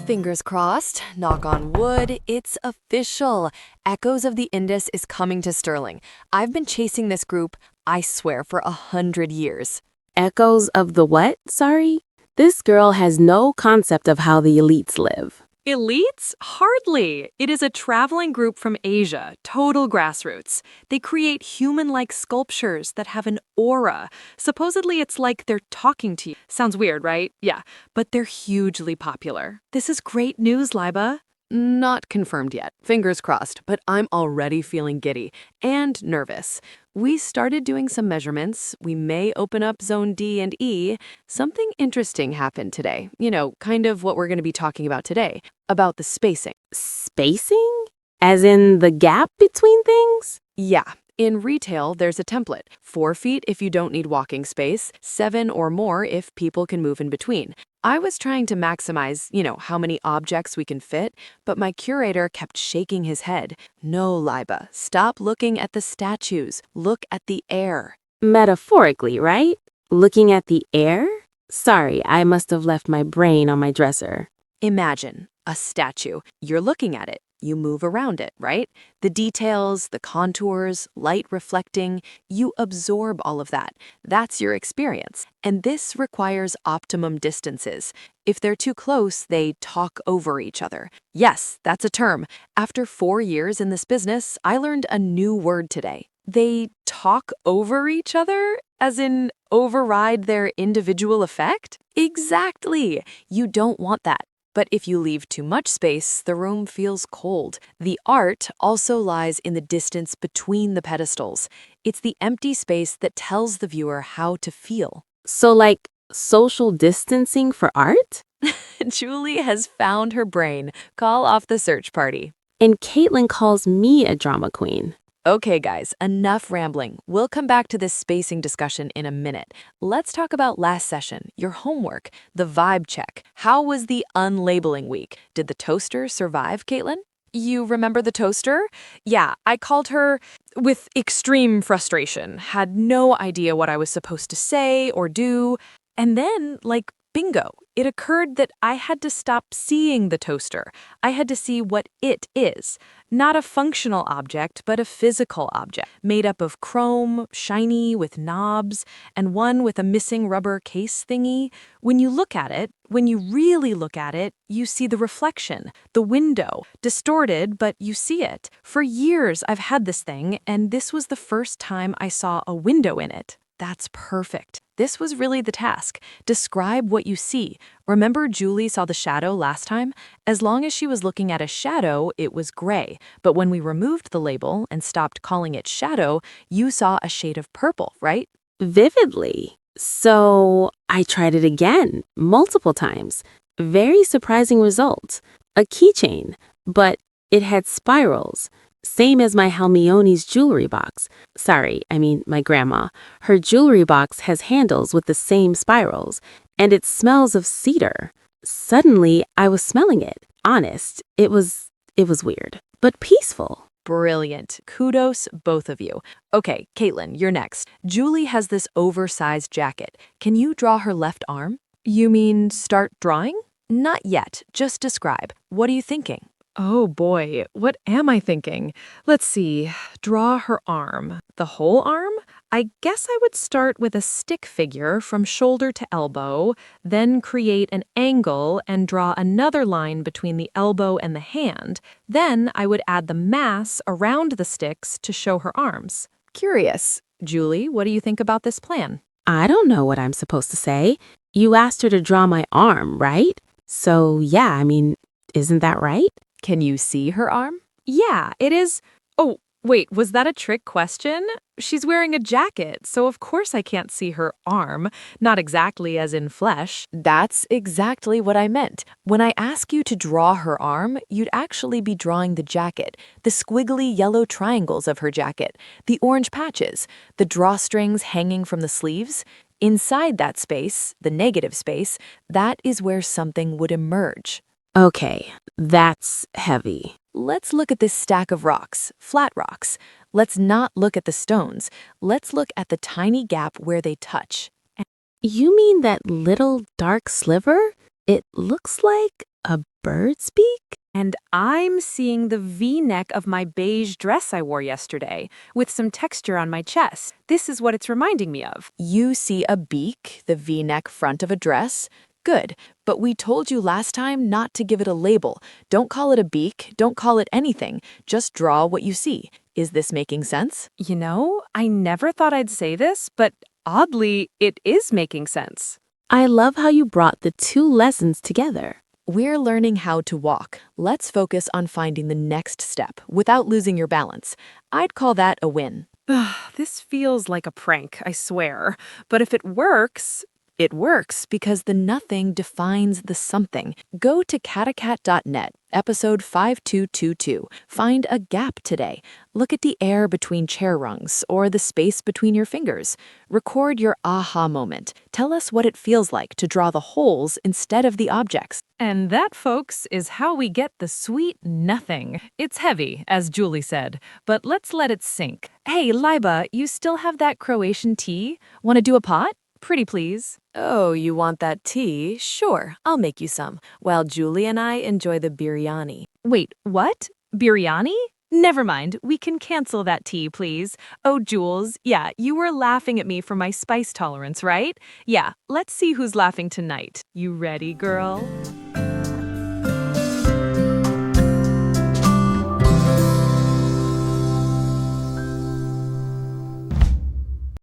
Fingers crossed, knock on wood, it's official. Echoes of the Indus is coming to Sterling. I've been chasing this group, I swear, for 100 years. Echoes of the what, sorry? This girl has no concept of how the elites live. Elites? Hardly. It is a traveling group from Asia, total grassroots. They create human-like sculptures that have an aura. Supposedly it's like they're talking to you. Sounds weird, right? Yeah, but they're hugely popular. This is great news, Laiba. Not confirmed yet, fingers crossed, but I'm already feeling giddy and nervous. We started doing some measurements. We may open up zone D and E. Something interesting happened today. Kind of what we're going to be talking about today, about the spacing. Spacing? As in the gap between things? Yeah. In retail, there's a template. 4 feet if you don't need walking space, 7 or more if people can move in between. I was trying to maximize, how many objects we can fit, but my curator kept shaking his head. No, Laiba, stop looking at the statues. Look at the air. Metaphorically, right? Looking at the air? Sorry, I must have left my brain on my dresser. Imagine a statue. You're looking at it. You move around it, right? The details, the contours, light reflecting, you absorb all of that. That's your experience. And this requires optimum distances. If they're too close, they talk over each other. Yes, that's a term. After 4 years in this business, I learned a new word today. They talk over each other, as in override their individual effect? Exactly. You don't want that. But if you leave too much space, the room feels cold. The art also lies in the distance between the pedestals. It's the empty space that tells the viewer how to feel. So like social distancing for art? Julie has found her brain. Call off the search party. And Caitlin calls me a drama queen. Okay, guys, enough rambling. We'll come back to this spacing discussion in a minute. Let's talk about last session, your homework, the vibe check. How was the unlabeling week? Did the toaster survive, Caitlin? You remember the toaster? Yeah, I called her with extreme frustration, had no idea what I was supposed to say or do. And then, bingo, it occurred that I had to stop seeing the toaster. I had to see what it is. Not a functional object, but a physical object, made up of chrome, shiny, with knobs, and one with a missing rubber case thingy. When you look at it, when you really look at it, you see the reflection, the window, distorted, but you see it. For years, I've had this thing, and this was the first time I saw a window in it. That's perfect. This was really the task. Describe what you see. Remember Julie saw the shadow last time? As long as she was looking at a shadow, it was gray. But when we removed the label and stopped calling it shadow, you saw a shade of purple, right? Vividly. So I tried it again, multiple times. Very surprising results. A keychain, but it had spirals. Same as my Halmione's jewelry box. Sorry, I mean my grandma. Her jewelry box has handles with the same spirals, and it smells of cedar. Suddenly, I was smelling it. Honest, it was weird, but peaceful. Brilliant. Kudos, both of you. Okay, Caitlin, you're next. Julie has this oversized jacket. Can you draw her left arm? You mean start drawing? Not yet. Just describe. What are you thinking? Oh boy, what am I thinking? Let's see. Draw her arm. The whole arm? I guess I would start with a stick figure from shoulder to elbow, then create an angle and draw another line between the elbow and the hand. Then I would add the mass around the sticks to show her arms. Curious. Julie, what do you think about this plan? I don't know what I'm supposed to say. You asked her to draw my arm, right? So yeah, I mean, isn't that right? Can you see her arm? Yeah, it is. Oh, wait, was that a trick question? She's wearing a jacket, so of course I can't see her arm. Not exactly as in flesh. That's exactly what I meant. When I ask you to draw her arm, you'd actually be drawing the jacket, the squiggly yellow triangles of her jacket, the orange patches, the drawstrings hanging from the sleeves. Inside that space, the negative space, that is where something would emerge. Okay, that's heavy. Let's look at this stack of rocks, flat rocks. Let's not look at the stones. Let's look at the tiny gap where they touch. You mean that little dark sliver? It looks like a bird's beak? And I'm seeing the V-neck of my beige dress I wore yesterday, with some texture on my chest. This is what it's reminding me of. You see a beak, the V-neck front of a dress? Good, but we told you last time not to give it a label. Don't call it a beak, don't call it anything. Just draw what you see. Is this making sense? You know, I never thought I'd say this, but oddly, it is making sense. I love how you brought the two lessons together. We're learning how to walk. Let's focus on finding the next step without losing your balance. I'd call that a win. This feels like a prank, I swear. But if it works, It works because the nothing defines the something. Go to catacat.net, episode 5222. Find a gap today. Look at the air between chair rungs or the space between your fingers. Record your aha moment. Tell us what it feels like to draw the holes instead of the objects. and that, folks, is how we get the sweet nothing. It's heavy, as Julie said, but let's let it sink. Hey, Laiba, you still have that Croatian tea? Want to do a pot? Pretty please. Oh, you want that tea? Sure, I'll make you some, while Julie and I enjoy the biryani. Wait, what? Biryani? Never mind, we can cancel that tea, please. Oh, Jules, yeah, you were laughing at me for my spice tolerance, right? Yeah, let's see who's laughing tonight. You ready, girl?